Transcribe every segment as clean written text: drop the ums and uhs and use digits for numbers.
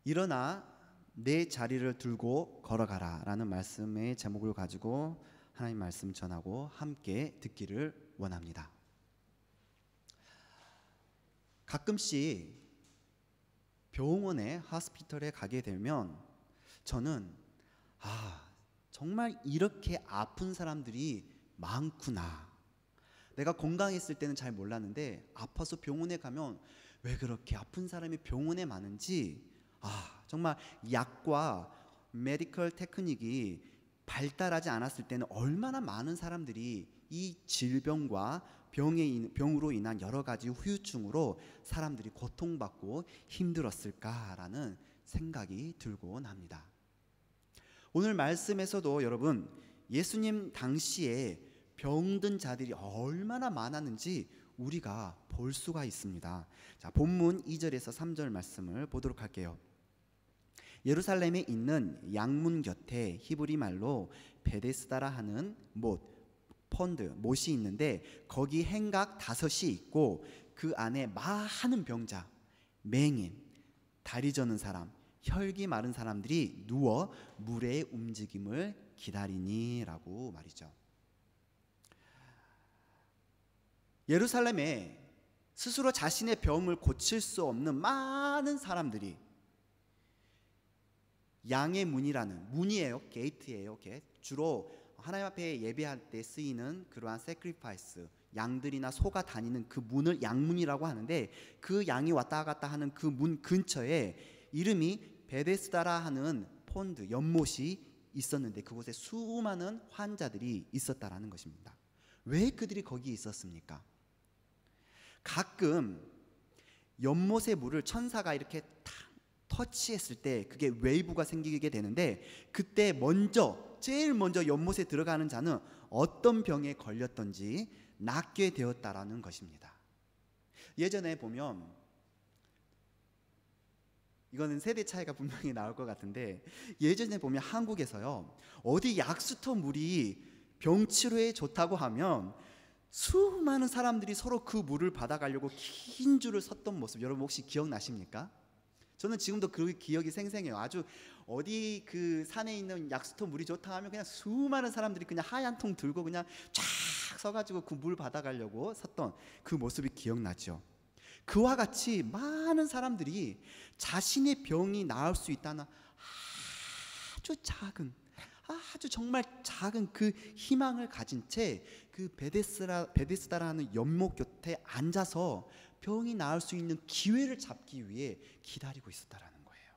일어나 내 자리를 들고 걸어가라 라는 말씀의 제목을 가지고 하나님 말씀 전하고 함께 듣기를 원합니다. 가끔씩 병원에 하스피털에 가게 되면 저는 정말 이렇게 아픈 사람들이 많구나. 내가 건강했을 때는 잘 몰랐는데 아파서 병원에 가면 왜 그렇게 아픈 사람이 병원에 많은지 정말 약과 메디컬 테크닉이 발달하지 않았을 때는 얼마나 많은 사람들이 이 질병과 병으로 인한 여러 가지 후유증으로 사람들이 고통받고 힘들었을까라는 생각이 들곤 합니다. 오늘 말씀에서도 여러분 예수님 당시에 병든 자들이 얼마나 많았는지 우리가 볼 수가 있습니다. 자, 본문 2절에서 3절 말씀을 보도록 할게요. 예루살렘에 있는 양문 곁에 히브리 말로 베데스다라 하는 못이 있는데 거기 행각 5이 있고 그 안에 많은 병자, 맹인, 다리 저는 사람, 혈기 마른 사람들이 누워 물의 움직임을 기다리니라고 말이죠. 예루살렘에 스스로 자신의 병을 고칠 수 없는 많은 사람들이 양의 문이라는 문이에요. 게이트예요. 주로 하나님 앞에 예배할 때 쓰이는 그러한 세크리파이스, 양들이나 소가 다니는 그 문을 양문이라고 하는데 그 양이 왔다 갔다 하는 그 문 근처에 이름이 베데스다라 하는 폰드, 연못이 있었는데 그곳에 수많은 환자들이 있었다라는 것입니다. 왜 그들이 거기 있었습니까? 가끔 연못의 물을 천사가 이렇게 탁 터치했을 때 그게 웨이브가 생기게 되는데 그때 제일 먼저 연못에 들어가는 자는 어떤 병에 걸렸던지 낫게 되었다라는 것입니다. 예전에 보면 이거는 세대 차이가 분명히 나올 것 같은데 예전에 보면 한국에서요 어디 약수터 물이 병치료에 좋다고 하면 수많은 사람들이 서로 그 물을 받아가려고 긴 줄을 섰던 모습 여러분 혹시 기억나십니까? 저는 지금도 그 기억이 생생해요. 아주 어디 그 산에 있는 약수터 물이 좋다 하면 그냥 수많은 사람들이 그냥 하얀 통 들고 그냥 쫙 서가지고 그 물 받아가려고 섰던 그 모습이 기억나죠. 그와 같이 많은 사람들이 자신의 병이 나을 수 있다는 아주 정말 작은 그 희망을 가진 채 그 베데스다라는 연못 곁에 앉아서 병이 나을 수 있는 기회를 잡기 위해 기다리고 있었다라는 거예요.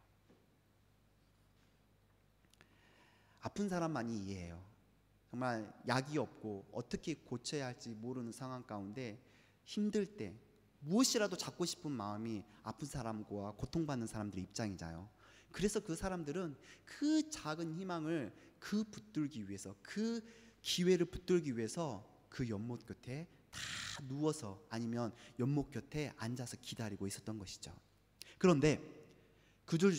아픈 사람만이 이해해요. 정말 약이 없고 어떻게 고쳐야 할지 모르는 상황 가운데 힘들 때 무엇이라도 잡고 싶은 마음이 아픈 사람과 고통받는 사람들의 입장이잖아요. 그래서 그 사람들은 그 작은 희망을 붙들기 위해서 그 기회를 붙들기 위해서 그 연못 곁에 다 누워서 아니면 연못 곁에 앉아서 기다리고 있었던 것이죠. 그런데 그들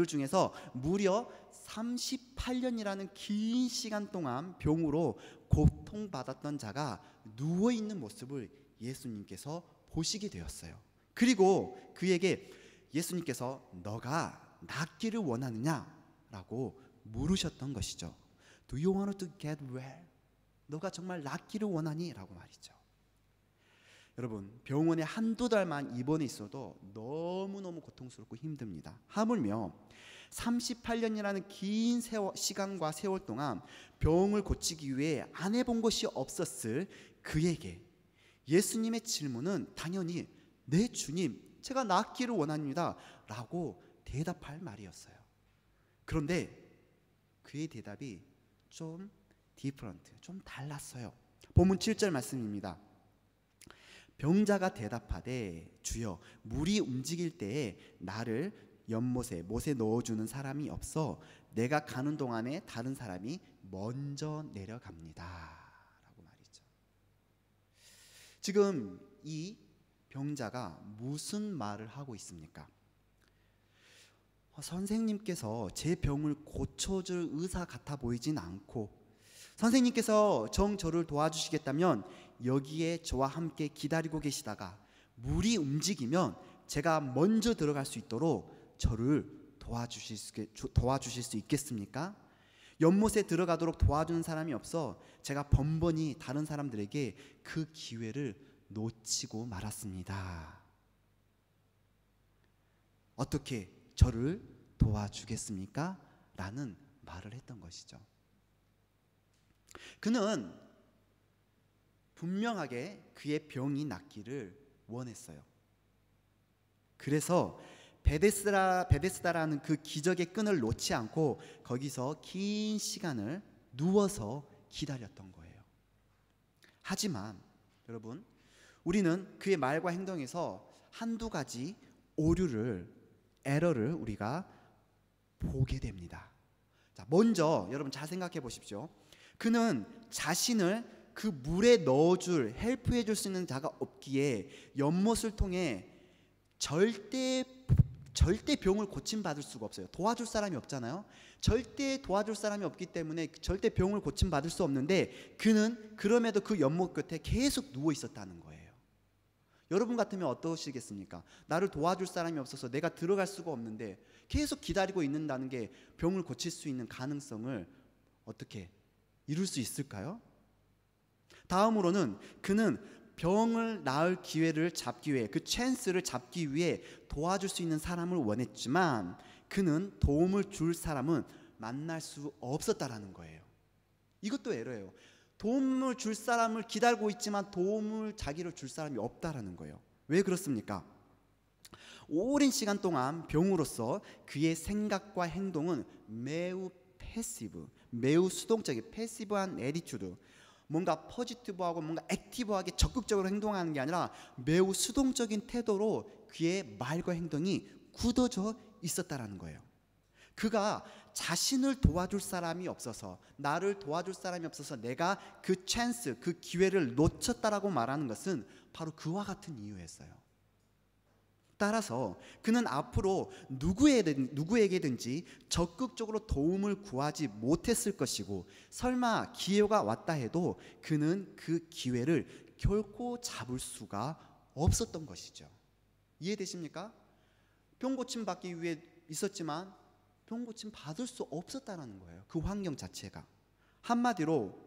중에서 무려 38년이라는 긴 시간 동안 병으로 고통받았던 자가 누워있는 모습을 예수님께서 보시게 되었어요. 그리고 그에게 예수님께서 너가 낫기를 원하느냐라고 물으셨던 것이죠. Do you want to get well? 너가 정말 낫기를 원하니? 라고 말이죠. 여러분 병원에 한두 달만 입원해 있어도 너무너무 고통스럽고 힘듭니다. 하물며 38년이라는 긴 시간과 세월 동안 병을 고치기 위해 안 해본 것이 없었을 그에게 예수님의 질문은 당연히 네 주님 제가 낫기를 원합니다 라고 대답할 말이었어요. 그런데 그의 대답이 좀 달랐어요. 본문 7절 말씀입니다. 병자가 대답하되 주여 물이 움직일 때에 나를 못에 넣어주는 사람이 없어 내가 가는 동안에 다른 사람이 먼저 내려갑니다 라고 말이죠. 지금 이 병자가 무슨 말을 하고 있습니까? 선생님께서 제 병을 고쳐줄 의사 같아 보이진 않고 선생님께서 저를 도와주시겠다면 여기에 저와 함께 기다리고 계시다가 물이 움직이면 제가 먼저 들어갈 수 있도록 저를 도와주실 수 있겠습니까? 연못에 들어가도록 도와주는 사람이 없어 제가 번번이 다른 사람들에게 그 기회를 놓치고 말았습니다. 어떻게 저를 도와주겠습니까? 라는 말을 했던 것이죠. 그는 분명하게 그의 병이 낫기를 원했어요. 그래서 베데스다라는 그 기적의 끈을 놓지 않고 거기서 긴 시간을 누워서 기다렸던 거예요. 하지만 여러분, 우리는 그의 말과 행동에서 한두 가지 에러를 우리가 보게 됩니다. 자, 먼저 여러분 잘 생각해 보십시오. 그는 자신을 그 물에 넣어줄, 헬프해 줄 수 있는 자가 없기에 연못을 통해 절대 병을 고침받을 수가 없어요. 도와줄 사람이 없잖아요. 절대 도와줄 사람이 없기 때문에 절대 병을 고침받을 수 없는데 그는 그럼에도 그 연못 곁에 계속 누워 있었다는 거예요. 여러분 같으면 어떠시겠습니까? 나를 도와줄 사람이 없어서 내가 들어갈 수가 없는데 계속 기다리고 있는다는 게 병을 고칠 수 있는 가능성을 어떻게 이룰 수 있을까요? 다음으로는 그는 병을 나을 기회를 잡기 위해, 그 찬스를 잡기 위해 도와줄 수 있는 사람을 원했지만 그는 도움을 줄 사람은 만날 수 없었다라는 거예요. 이것도 에러예요. 도움을 줄 사람을 기다리고 있지만 도움을 자기를 줄 사람이 없다라는 거예요. 왜 그렇습니까? 오랜 시간 동안 병으로서 그의 생각과 행동은 매우 매우 수동적인 패시브한 애티튜드, 뭔가 포지티브하고 뭔가 액티브하게 적극적으로 행동하는 게 아니라 매우 수동적인 태도로 그의 말과 행동이 굳어져 있었다라는 거예요. 그가 자신을 도와줄 사람이 없어서, 나를 도와줄 사람이 없어서 내가 그 찬스, 그 기회를 놓쳤다라고 말하는 것은 바로 그와 같은 이유였어요. 따라서 그는 앞으로 누구에게든지 적극적으로 도움을 구하지 못했을 것이고, 설마 기회가 왔다 해도 그는 그 기회를 결코 잡을 수가 없었던 것이죠. 이해되십니까? 병 고침 받기 위해 있었지만 병 고침 받을 수 없었다는 거예요. 그 환경 자체가. 한마디로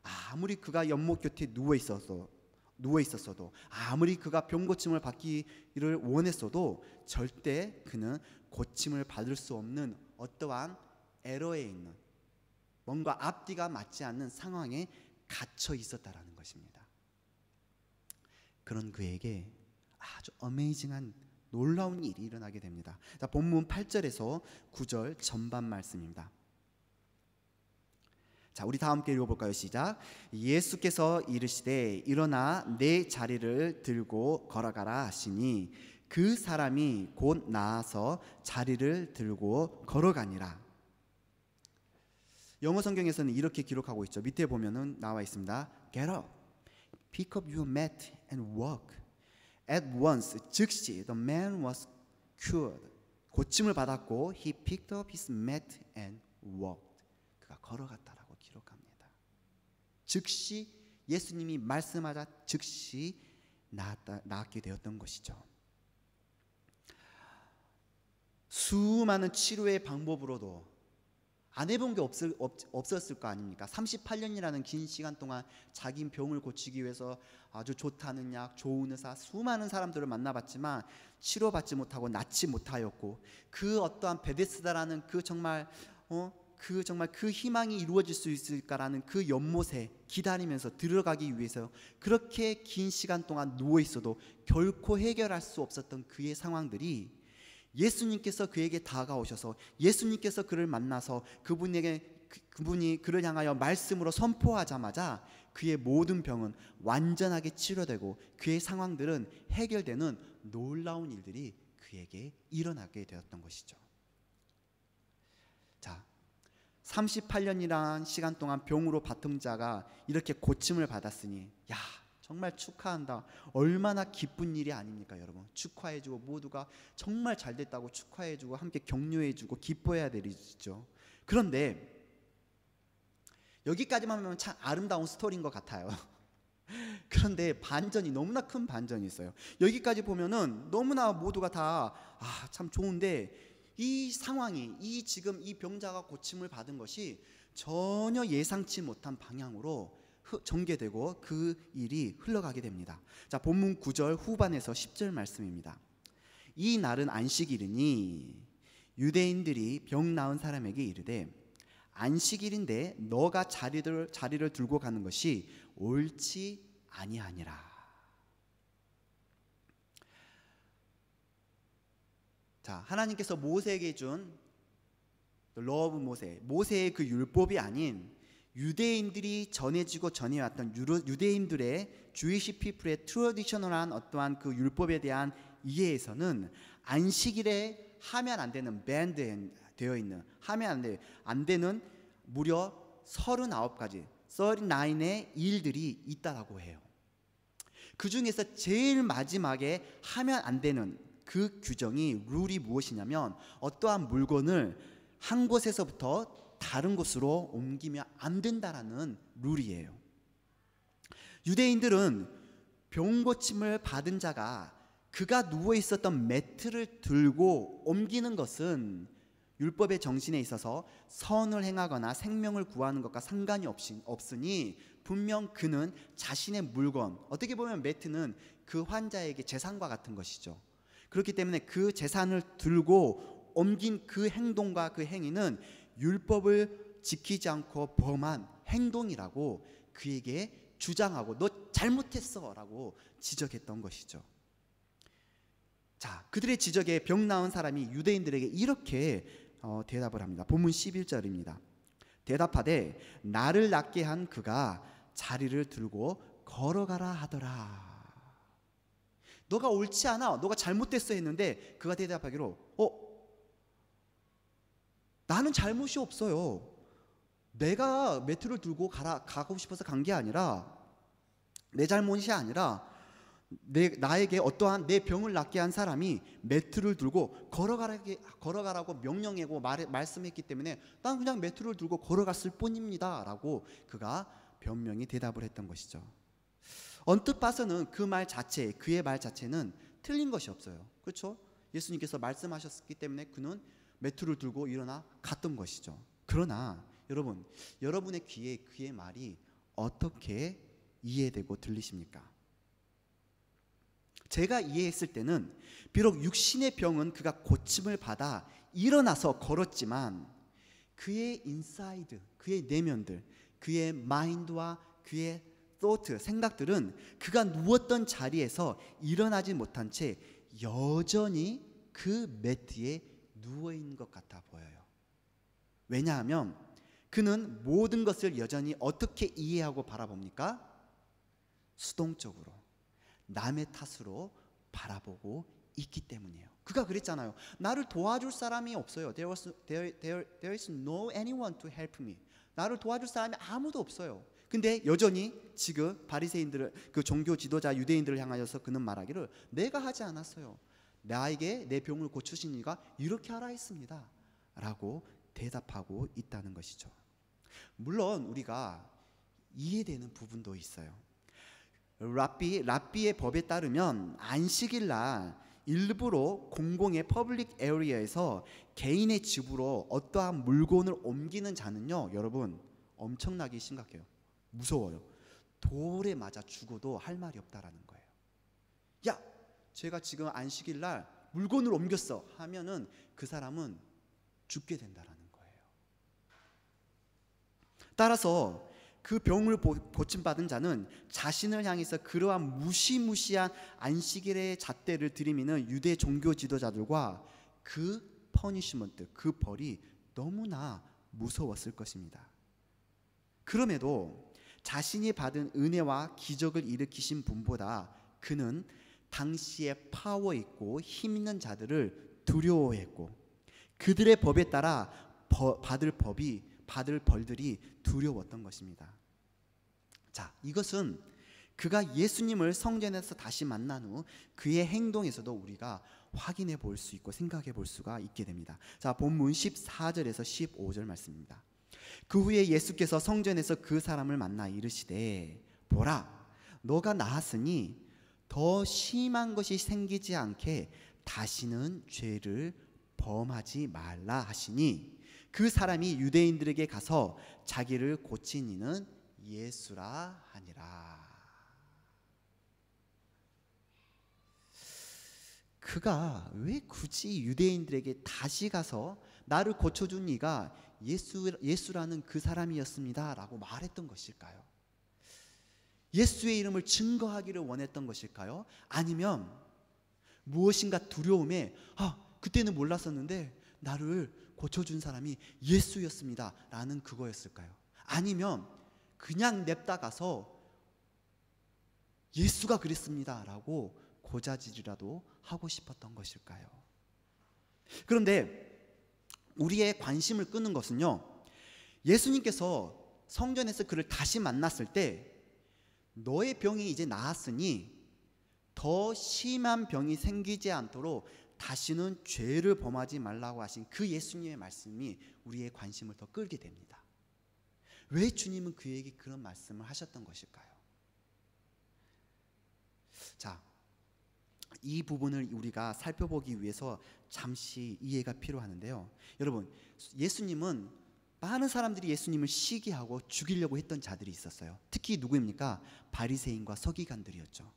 아무리 그가 연못 곁에 누워 있었어도, 아무리 그가 병 고침을 받기를 원했어도 절대 그는 고침을 받을 수 없는 어떠한 에러에 있는, 뭔가 앞뒤가 맞지 않는 상황에 갇혀 있었다라는 것입니다. 그런 그에게 아주 어메이징한 놀라운 일이 일어나게 됩니다. 자, 본문 8절에서 9절 전반 말씀입니다. 자, 우리 다 함께 읽어볼까요? 시작. 예수께서 이르시되 일어나 내 자리를 들고 걸어가라 하시니 그 사람이 곧 나아서 자리를 들고 걸어가니라. 영어 성경에서는 이렇게 기록하고 있죠. 밑에 보면은 나와 있습니다. Get up, pick up your mat and walk. At once, 즉시 the man was cured. 고침을 받았고 he picked up his mat and walked. 그가 걸어갔다라고 기록합니다. 즉시 예수님이 말씀하자 즉시 낫게 되었던 것이죠. 수많은 치료의 방법으로도 안 해본 게 없었을 거 아닙니까? 38년이라는 긴 시간 동안 자기 병을 고치기 위해서 아주 좋다는 약, 좋은 의사, 수많은 사람들을 만나봤지만 치료받지 못하고 낫지 못하였고, 그 어떠한 베데스다라는 그 정말 그 희망이 이루어질 수 있을까라는 그 연못에 기다리면서 들어가기 위해서 그렇게 긴 시간 동안 누워 있어도 결코 해결할 수 없었던 그의 상황들이 예수님께서 그에게 다가오셔서 예수님께서 그를 만나서 그분이 그를 향하여 말씀으로 선포하자마자 그의 모든 병은 완전하게 치료되고 그의 상황들은 해결되는 놀라운 일들이 그에게 일어나게 되었던 것이죠. 자, 38년이라는 시간 동안 병으로 받던 자가 이렇게 고침을 받았으니 정말 축하한다. 얼마나 기쁜 일이 아닙니까, 여러분? 축하해주고 모두가 정말 잘 됐다고 축하해주고 함께 격려해주고 기뻐해야 될 일이죠. 그런데 여기까지만 하면 참 아름다운 스토리인 것 같아요. 그런데 반전이, 너무나 큰 반전이 있어요. 여기까지 보면은 너무나 모두가 다 참 좋은데, 이 상황이, 지금 이 병자가 고침을 받은 것이 전혀 예상치 못한 방향으로 전개되고 그 일이 흘러가게 됩니다. 자, 본문 9절 후반에서 10절 말씀입니다. 이 날은 안식일이니 유대인들이 병 나은 사람에게 이르되 안식일인데 너가 자리를 들고 가는 것이 옳지 아니하니라. 자, 하나님께서 모세에게 준 러브 모세의 그 율법이 아닌 유대인들이 전해지고 전해왔던 유대인들의 주이시 피플의 트래디셔널한 어떠한 그 율법에 대한 이해에서는 안식일에 하면 안 되는 밴드 되어 있는, 하면 안 되는 무려 39가지 39의 일들이 있다라고 해요. 그 중에서 제일 마지막에 하면 안 되는 그 규정이, 룰이 무엇이냐면 어떠한 물건을 한 곳에서부터 다른 곳으로 옮기면 안 된다라는 룰이에요. 유대인들은 병 고침을 받은 자가 그가 누워 있었던 매트를 들고 옮기는 것은 율법의 정신에 있어서 선을 행하거나 생명을 구하는 것과 상관이 없으니 분명 그는 자신의 물건, 어떻게 보면 매트는 그 환자에게 재산과 같은 것이죠. 그렇기 때문에 그 재산을 들고 옮긴 그 행동과 그 행위는 율법을 지키지 않고 범한 행동이라고 그에게 주장하고 너 잘못했어 라고 지적했던 것이죠. 자, 그들의 지적에 병 나은 사람이 유대인들에게 이렇게 대답을 합니다. 본문 11절입니다. 대답하되 나를 낫게 한 그가 자리를 들고 걸어가라 하더라. 너가 옳지 않아, 너가 잘못됐어 했는데 그가 대답하기로 나는 잘못이 없어요. 내가 매트를 들고 가고 싶어서 간 게 아니라, 내 잘못이 아니라 나에게 어떠한 내 병을 낫게 한 사람이 매트를 들고 걸어가라고 명령하고 말씀했기 때문에 난 그냥 매트를 들고 걸어갔을 뿐입니다 라고 그가 변명히 대답을 했던 것이죠. 언뜻 봐서는 그 말 자체, 그의 말 자체는 틀린 것이 없어요. 그렇죠? 예수님께서 말씀하셨기 때문에 그는 매트를 들고 일어나 갔던 것이죠. 그러나 여러분, 여러분의 귀에 그의 말이 어떻게 이해되고 들리십니까? 제가 이해했을 때는 비록 육신의 병은 그가 고침을 받아 일어나서 걸었지만 그의 인사이드, 그의 내면들, 그의 마인드와 그의 thought, 생각들은 그가 누웠던 자리에서 일어나지 못한 채 여전히 그 매트에 누워있는 것 같아 보여요. 왜냐하면 그는 모든 것을 여전히 어떻게 이해하고 바라봅니까? 수동적으로, 남의 탓으로 바라보고 있기 때문이에요. 그가 그랬잖아요. 나를 도와줄 사람이 없어요. There is no anyone to help me. 나를 도와줄 사람이 아무도 없어요. 근데 여전히 지금 바리새인들을, 그 종교 지도자 유대인들을 향하여서 그는 말하기를 내가 하지 않았어요. 나에게 내 병을 고치신 이가 이렇게 하라 했습니다 라고 대답하고 있다는 것이죠. 물론 우리가 이해되는 부분도 있어요. 랍비의 법에 따르면 안식일 날 일부러 공공의 퍼블릭 에리어에서 개인의 집으로 어떠한 물건을 옮기는 자는요, 여러분 엄청나게 심각해요. 무서워요. 돌에 맞아 죽어도 할 말이 없다라는 거예요. 야, 제가 지금 안식일 날 물건을 옮겼어 하면은 그 사람은 죽게 된다라는 거예요. 따라서 그 병을 고침받은 자는 자신을 향해서 그러한 무시무시한 안식일의 잣대를 들이미는 유대 종교 지도자들과 그 퍼니시먼트, 그 벌이 너무나 무서웠을 것입니다. 그럼에도 자신이 받은 은혜와 기적을 일으키신 분보다 그는 당시에 파워 있고 힘 있는 자들을 두려워했고 그들의 법에 따라 받을 벌들이 두려웠던 것입니다. 자, 이것은 그가 예수님을 성전에서 다시 만난 후 그의 행동에서도 우리가 확인해 볼 수 있고 생각해 볼 수가 있게 됩니다. 자, 본문 14절에서 15절 말씀입니다. 그 후에 예수께서 성전에서 그 사람을 만나 이르시되 보라, 너가 나았으니 더 심한 것이 생기지 않게 다시는 죄를 범하지 말라 하시니 그 사람이 유대인들에게 가서 자기를 고친 이는 예수라 하니라. 그가 왜 굳이 유대인들에게 다시 가서 나를 고쳐준 이가 예수라는 그 사람이었습니다 라고 말했던 것일까요? 예수의 이름을 증거하기를 원했던 것일까요? 아니면 무엇인가 두려움에 그때는 몰랐었는데 나를 고쳐준 사람이 예수였습니다 라는 그거였을까요? 아니면 그냥 냅다 가서 예수가 그랬습니다 라고 고자질이라도 하고 싶었던 것일까요? 그런데 우리의 관심을 끄는 것은요, 예수님께서 성전에서 그를 다시 만났을 때 너의 병이 이제 나았으니 더 심한 병이 생기지 않도록 다시는 죄를 범하지 말라고 하신 그 예수님의 말씀이 우리의 관심을 더 끌게 됩니다. 왜 주님은 그에게 그런 말씀을 하셨던 것일까요? 자, 이 부분을 우리가 살펴보기 위해서 잠시 이해가 필요하는데요. 여러분, 예수님은 많은 사람들이 예수님을 시기하고 죽이려고 했던 자들이 있었어요. 특히 누구입니까? 바리새인과 서기관들이었죠.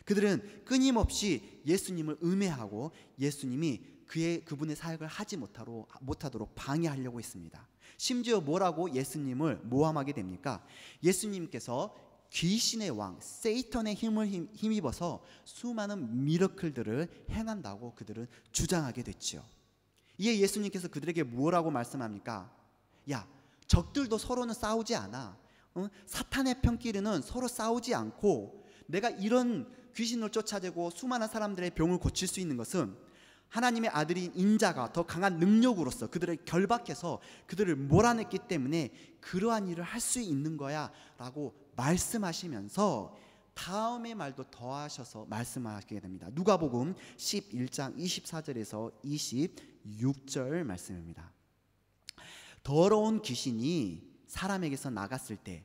그들은 끊임없이 예수님을 음해하고 예수님이 그분의 사역을 하지 못하도록 방해하려고 했습니다. 심지어 뭐라고 예수님을 모함하게 됩니까? 예수님께서 귀신의 왕 세이턴의 힘을 힘입어서 수많은 미러클들을 행한다고 그들은 주장하게 됐지요. 이에 예수님께서 그들에게 뭐라고 말씀합니까? 야, 적들도 서로는 싸우지 않아. 사탄의 편끼리는 서로 싸우지 않고 내가 이런 귀신을 쫓아내고 수많은 사람들의 병을 고칠 수 있는 것은 하나님의 아들인 인자가 더 강한 능력으로서 그들을 결박해서 그들을 몰아냈기 때문에 그러한 일을 할 수 있는 거야 라고 말씀하시면서 다음의 말도 더하셔서 말씀하시게 됩니다. 누가복음 11장 24절에서 26절 말씀입니다. 더러운 귀신이 사람에게서 나갔을 때,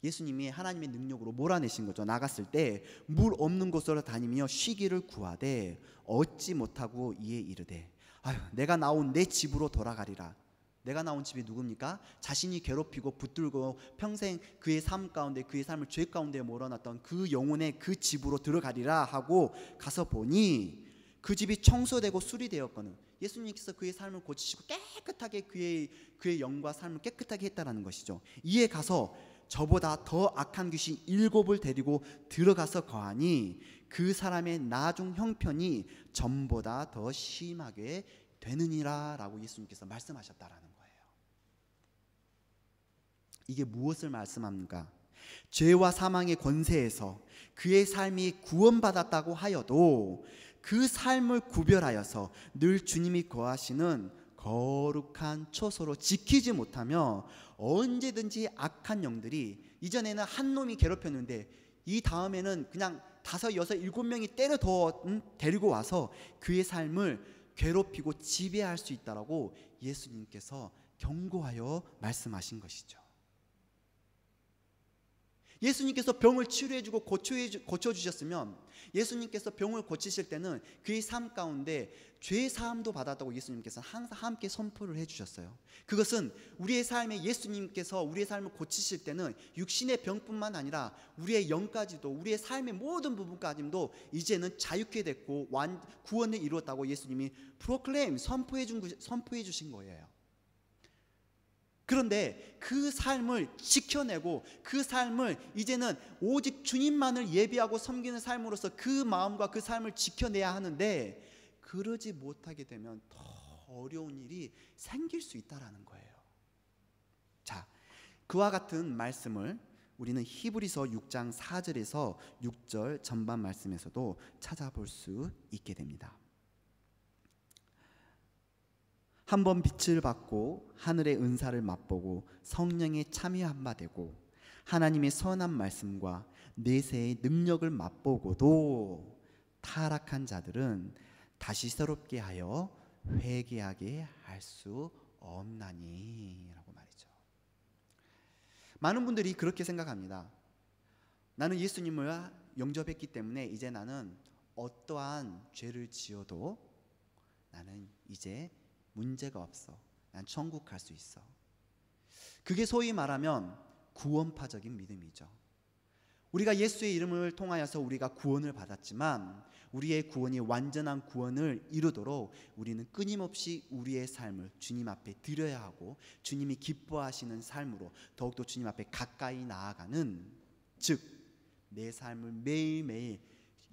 예수님이 하나님의 능력으로 몰아내신 거죠. 나갔을 때 물 없는 곳으로 다니며 쉬기를 구하되 얻지 못하고 이에 이르되 내가 나온 내 집으로 돌아가리라. 내가 나온 집이 누굽니까? 자신이 괴롭히고 붙들고 평생 그의 삶 가운데 그의 삶을 죄 가운데 몰아놨던 그 영혼의 그 집으로 들어가리라 하고 가서 보니 그 집이 청소되고 수리되었거늘 예수님께서 그의 삶을 고치시고 깨끗하게 그의 영과 삶을 깨끗하게 했다라는 것이죠. 이에 가서 저보다 더 악한 귀신 7을 데리고 들어가서 거하니 그 사람의 나중 형편이 전보다 더 심하게 되느니라 라고 예수님께서 말씀하셨다라는 거예요. 이게 무엇을 말씀합니까? 죄와 사망의 권세에서 그의 삶이 구원받았다고 하여도 그 삶을 구별하여서 늘 주님이 거하시는 거룩한 처소로 지키지 못하며 언제든지 악한 영들이, 이전에는 한 놈이 괴롭혔는데 이 다음에는 그냥 5, 6, 7명이 때려 더 데리고 와서 그의 삶을 괴롭히고 지배할 수 있다라고 예수님께서 경고하여 말씀하신 것이죠. 예수님께서 병을 치료해주고 고쳐주셨으면 예수님께서 병을 고치실 때는 그의 삶 가운데 죄 사함도 받았다고 예수님께서 항상 함께 선포를 해주셨어요. 그것은 우리의 삶에 예수님께서 우리의 삶을 고치실 때는 육신의 병뿐만 아니라 우리의 영까지도, 우리의 삶의 모든 부분까지도 이제는 자유케 됐고 구원을 이루었다고 예수님이 선포해 주신 거예요. 그런데 그 삶을 지켜내고 그 삶을 이제는 오직 주님만을 예비하고 섬기는 삶으로서 그 마음과 그 삶을 지켜내야 하는데, 그러지 못하게 되면 더 어려운 일이 생길 수 있다라는 거예요. 자, 그와 같은 말씀을 우리는 히브리서 6장 4절에서 6절 전반 말씀에서도 찾아볼 수 있게 됩니다. 한번 빛을 받고 하늘의 은사를 맛보고 성령에 참여한 바 되고 하나님의 선한 말씀과 내세의 능력을 맛보고도 타락한 자들은 다시 새롭게 하여 회개하게 할 수 없나니 라고 말이죠. 많은 분들이 그렇게 생각합니다. 나는 예수님을 영접했기 때문에 이제 나는 어떠한 죄를 지어도 나는 이제 문제가 없어. 난 천국 갈 수 있어. 그게 소위 말하면 구원파적인 믿음이죠. 우리가 예수의 이름을 통하여서 우리가 구원을 받았지만 우리의 구원이 완전한 구원을 이루도록 우리는 끊임없이 우리의 삶을 주님 앞에 드려야 하고 주님이 기뻐하시는 삶으로 더욱더 주님 앞에 가까이 나아가는, 즉 내 삶을 매일매일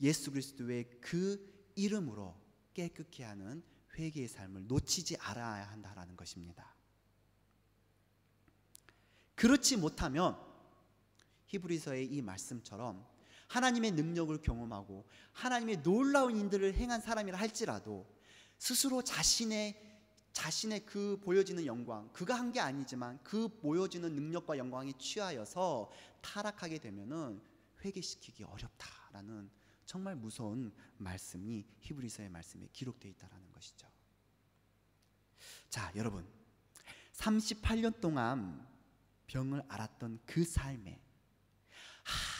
예수 그리스도의 그 이름으로 깨끗게 하는 회개의 삶을 놓치지 않아야 한다라는 것입니다. 그렇지 못하면 히브리서의 이 말씀처럼 하나님의 능력을 경험하고 하나님의 놀라운 일들을 행한 사람이라 할지라도 스스로 자신의 그 보여지는 영광, 그가 한 게 아니지만 그 보여지는 능력과 영광에 취하여서 타락하게 되면은 회개시키기 어렵다라는 정말 무서운 말씀이 히브리서의 말씀에 기록되어 있다는 것이죠. 자, 여러분, 38년 동안 병을 앓았던 그 삶에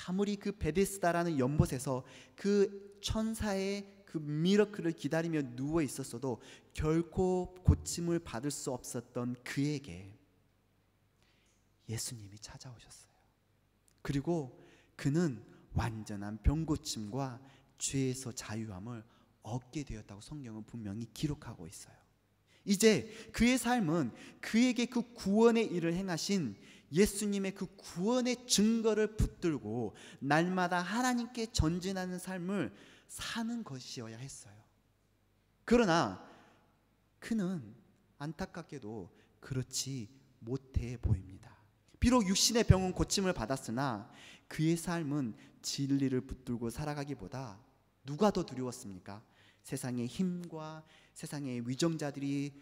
아무리 그 베데스다라는 연못에서 그 천사의 그 미러클을 기다리며 누워 있었어도 결코 고침을 받을 수 없었던 그에게 예수님이 찾아오셨어요. 그리고 그는 완전한 병고침과 죄에서 자유함을 얻게 되었다고 성경은 분명히 기록하고 있어요. 이제 그의 삶은 그에게 그 구원의 일을 행하신 예수님의 그 구원의 증거를 붙들고 날마다 하나님께 전진하는 삶을 사는 것이어야 했어요. 그러나 그는 안타깝게도 그렇지 못해 보입니다. 비록 육신의 병은 고침을 받았으나 그의 삶은 진리를 붙들고 살아가기보다 누가 더 두려웠습니까? 세상의 힘과 세상의 위정자들이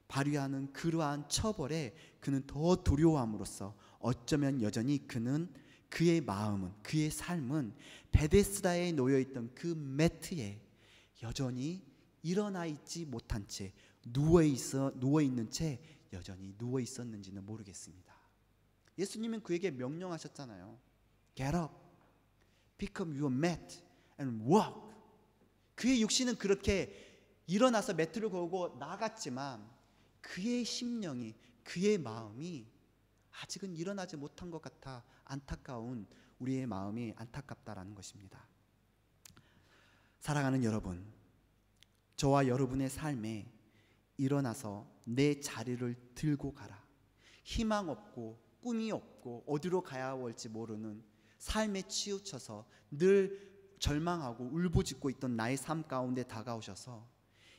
발휘하는 그러한 처벌에 그는 더 두려워함으로써 어쩌면 여전히 그의 마음은, 그의 삶은 베데스다에 놓여있던 그 매트에 여전히 일어나 있지 못한 채 누워있는 채 여전히 누워있었는지는 모르겠습니다. 예수님은 그에게 명령하셨잖아요. Get up, pick up your mat and walk. 그의 육신은 그렇게 일어나서 매트를 걸고 나갔지만 그의 심령이, 그의 마음이 아직은 일어나지 못한 것 같아 안타까운 우리의 마음이 안타깝다라는 것입니다. 사랑하는 여러분, 저와 여러분의 삶에 일어나서 내 자리를 들고 가라. 희망 없고 꿈이 없고 어디로 가야 할지 모르는 삶에 치우쳐서 늘 절망하고 울부짖고 있던 나의 삶 가운데 다가오셔서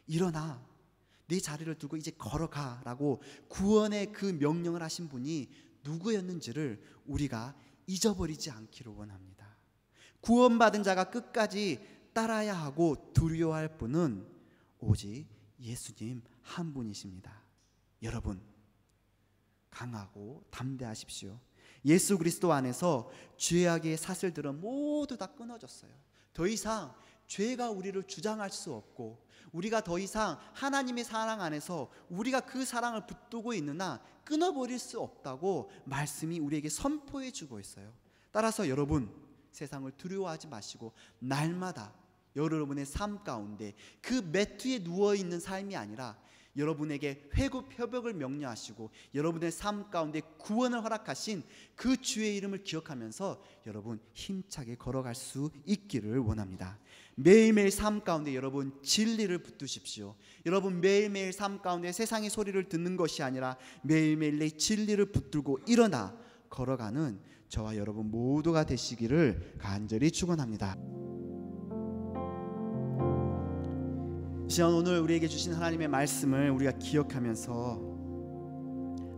일어나, 내 자리를 두고 이제 걸어가라고 구원의 그 명령을 하신 분이 누구였는지를 우리가 잊어버리지 않기를 원합니다. 구원받은 자가 끝까지 따라야 하고 두려워할 분은 오직 예수님 한 분이십니다. 여러분, 강하고 담대하십시오. 예수 그리스도 안에서 죄악의 사슬들은 모두 다 끊어졌어요. 더 이상 죄가 우리를 주장할 수 없고 우리가 더 이상 하나님의 사랑 안에서 우리가 그 사랑을 붙들고 있느나 끊어버릴 수 없다고 말씀이 우리에게 선포해 주고 있어요. 따라서 여러분, 세상을 두려워하지 마시고 날마다 여러분의 삶 가운데 그 매트에 누워있는 삶이 아니라 여러분에게 회복을 명령하시고 여러분의 삶 가운데 구원을 허락하신 그 주의 이름을 기억하면서 여러분 힘차게 걸어갈 수 있기를 원합니다. 매일매일 삶 가운데 여러분 진리를 붙드십시오. 여러분 매일매일 삶 가운데 세상의 소리를 듣는 것이 아니라 매일매일 내 진리를 붙들고 일어나 걸어가는 저와 여러분 모두가 되시기를 간절히 축원합니다. 시간 오늘 우리에게 주신 하나님의 말씀을 우리가 기억하면서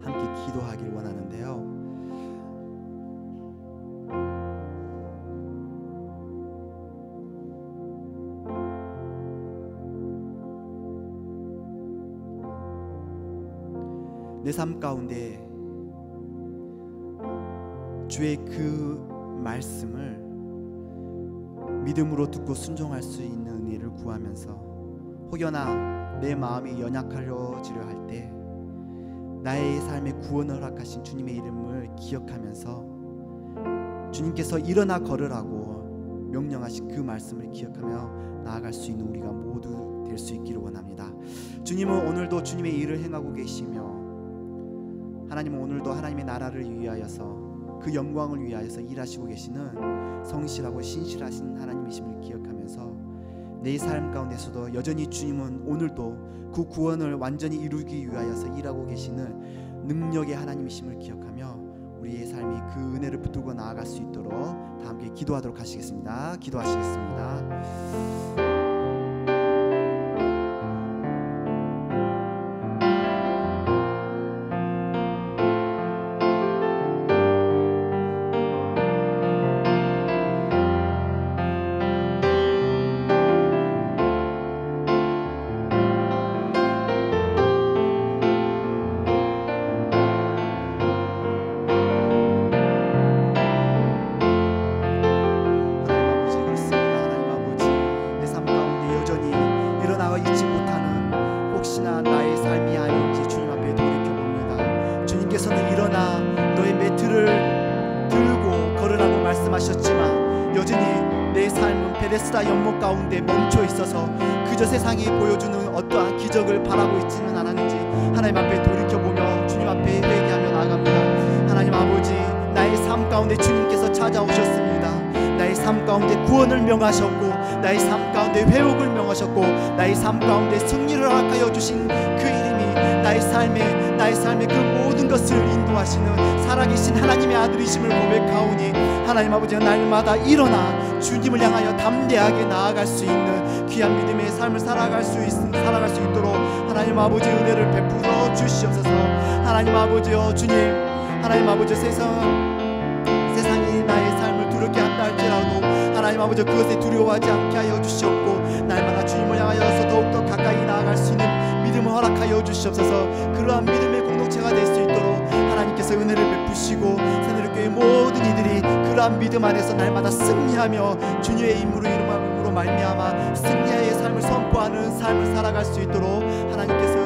함께 기도하기를 원하는데요. 내 삶 가운데 주의 그 말씀을 믿음으로 듣고 순종할 수 있는 은혜를 구하면서 혹여나 내 마음이 연약하려지려 할 때 나의 삶의 구원을 허락하신 주님의 이름을 기억하면서 주님께서 일어나 걸으라고 명령하신 그 말씀을 기억하며 나아갈 수 있는 우리가 모두 될 수 있기를 원합니다. 주님은 오늘도 주님의 일을 행하고 계시며 하나님은 오늘도 하나님의 나라를 위하여서 그 영광을 위하여서 일하시고 계시는 성실하고 신실하신 하나님이심을 기억하면서 내 삶 가운데서도 여전히 주님은 오늘도 그 구원을 완전히 이루기 위하여서 일하고 계시는 능력의 하나님이심을 기억하며 우리의 삶이 그 은혜를 붙들고 나아갈 수 있도록 다 함께 기도하도록 하시겠습니다. 기도하시겠습니다. 베데스다 연못 가운데 멈춰 있어서 그저 세상이 보여주는 어떠한 기적을 바라고 있지는 않았는지 하나님 앞에 돌이켜보며 주님 앞에 회개하며 나아갑니다. 하나님 아버지, 나의 삶 가운데 주님께서 찾아오셨습니다. 나의 삶 가운데 구원을 명하셨고 나의 삶 가운데 회복을 명하셨고 나의 삶 가운데 승리를 허락하여 주신 그 이름이 나의 삶의 그 모든 것을 인도하시는 살아계신 하나님의 아들이심을 고백하오니 하나님 아버지가 날마다 일어나 주님을 향하여 담대하게 나아갈 수 있는 귀한 믿음의 삶을 살아갈 수 있도록 하나님 아버지 은혜를 베풀어 주시옵소서. 하나님 아버지여 주님, 하나님 아버지 세상이 나의 삶을 두렵게 한다 할지라도 하나님 아버지 그것에 두려워하지 않게 하여 주시옵고 날마다 주님을 향하여서 더욱더 가까이 나아갈 수 있는 믿음을 허락하여 주시옵소서. 그러한 믿음의 공동체가 될 수 있도록 하나님께서 은혜를 베푸시고 새누리교회 모든 이들이 그러한 믿음 안에서 날마다 승리하며 주님의 이름으로 말미암아 승리의 삶을 선포하는 삶을 살아갈 수 있도록 하나님께서